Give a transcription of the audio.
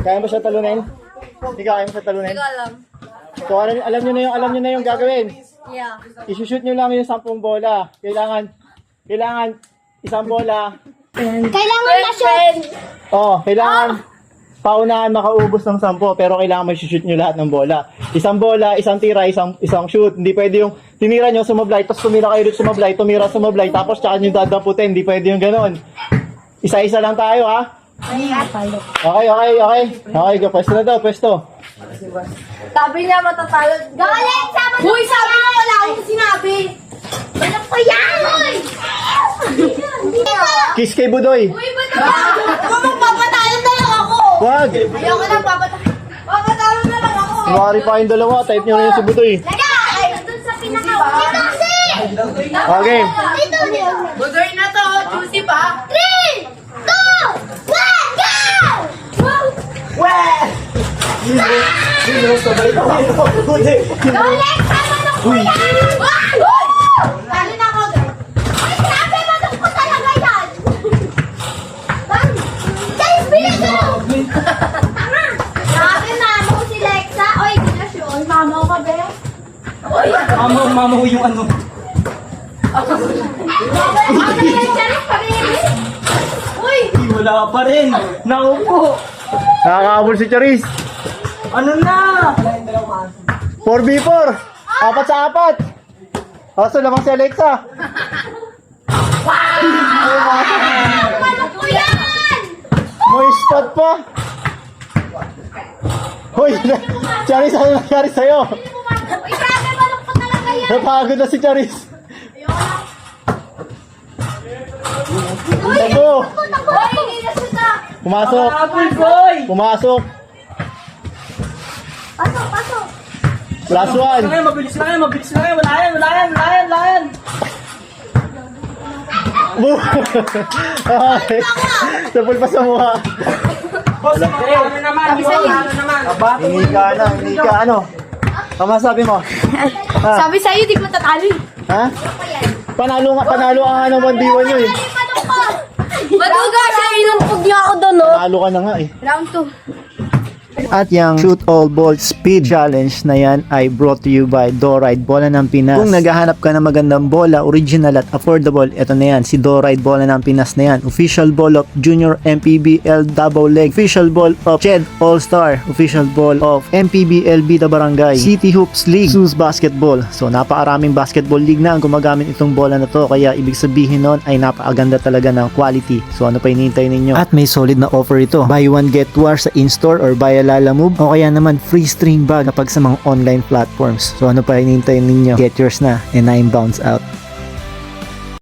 Kaya mo siya talunin? Hindi ka kaya mo siya talunin? Hindi ko alam. So alam nyo na yung gagawin. Yeah. I-shoot nyo lang yung 10 bola. Kailangan isang bola. Kailangan na shoot. Kailangan paunahan makaubos ng 10 pero kailangan may shoot nyo lahat ng bola. Isang bola, isang tira, isang shoot. Hindi pwede yung tinira nyo, sumablay, tapos tumira kayo dito sumablay, sumablay, tapos tsaka nyo dadaputin. Hindi pwede yung ganon. Isa-isa lang tayo, ha? Okay, pwesto na daw, pwesto. Sabi niya matatalo. Galit! Uy, sabi mo wala akong sinabi. Ano pa yan? Kiss kay Budoy. Uy, ba't naman? Magpapatalo na lang ako. Wag! Ayoko na, papatalo na lang ako. Kumari pa yung dalawa, type nyo na yung si Budoy. Lagay! Doon sa pinaka-uwi. Dito kasi! Okay. Dito. Budoy na to, juicy pa. 3, 2, 1, go! Galit! Sama na ko yan! Talo na ako. Ay, grabe! Manok ko talaga yan! Guys, bilis mo! Tama! Grabe, mama ko si Lexa. Oy, di na siya. Oy, mama ko ka, be? Oy! Mama ko yung ano. Ako na yung charis pa rin. Uy! Wala pa rin. Naupo. Nakakabol si Charis. Ano na? 4v4. 4 sa 4. Kaso lamang si Alexa. Manok ko yan! May spot pa. Hoy, Charis, ano nangyari sa'yo? Uy, grabe, manok ko talaga yan! Napagod na si Charis. Uy! Takbo. Uy, hindi na siya. Pumasok. Apple boy. Pumasok. Pasok. Last one. Mabilis lang yan. Wala yan. Boom. Okay. Sapul pa sa mukha. Boss, ano naman? Ano naman? Hindi ka ano? Ano sabi mo? Sabi sa'yo, di ko matatalo eh. Ha? Panalo ang ano 1v1 nyo eh. Manok ko! Maduga siya, inumpog niya ako doon, no? Panalo ka na nga eh. Round 2. At yung Shoot All Ball Speed Challenge na yan ay brought to you by Doride Bola ng Pinas. Kung naghahanap ka ng magandang bola, original at affordable, ito na yan, si Doride Bola ng Pinas na yan. Official ball of Junior MPBL Double Leg, official ball of Ched All-Star, official ball of MPBL Bida Barangay, City Hoops League, Zeus Basketball. So napakaraming basketball league na ang gumagamit itong bola na to, kaya ibig sabihin nun ay napakaganda talaga ng quality. So ano pa hinihintay ninyo? At may solid na offer ito. Buy one get one sa in-store or buy a Lala Move o kaya naman free string bag kapag sa mga online platforms. So ano pa hinihintay ninyo? Get yours na and I'm bounce out.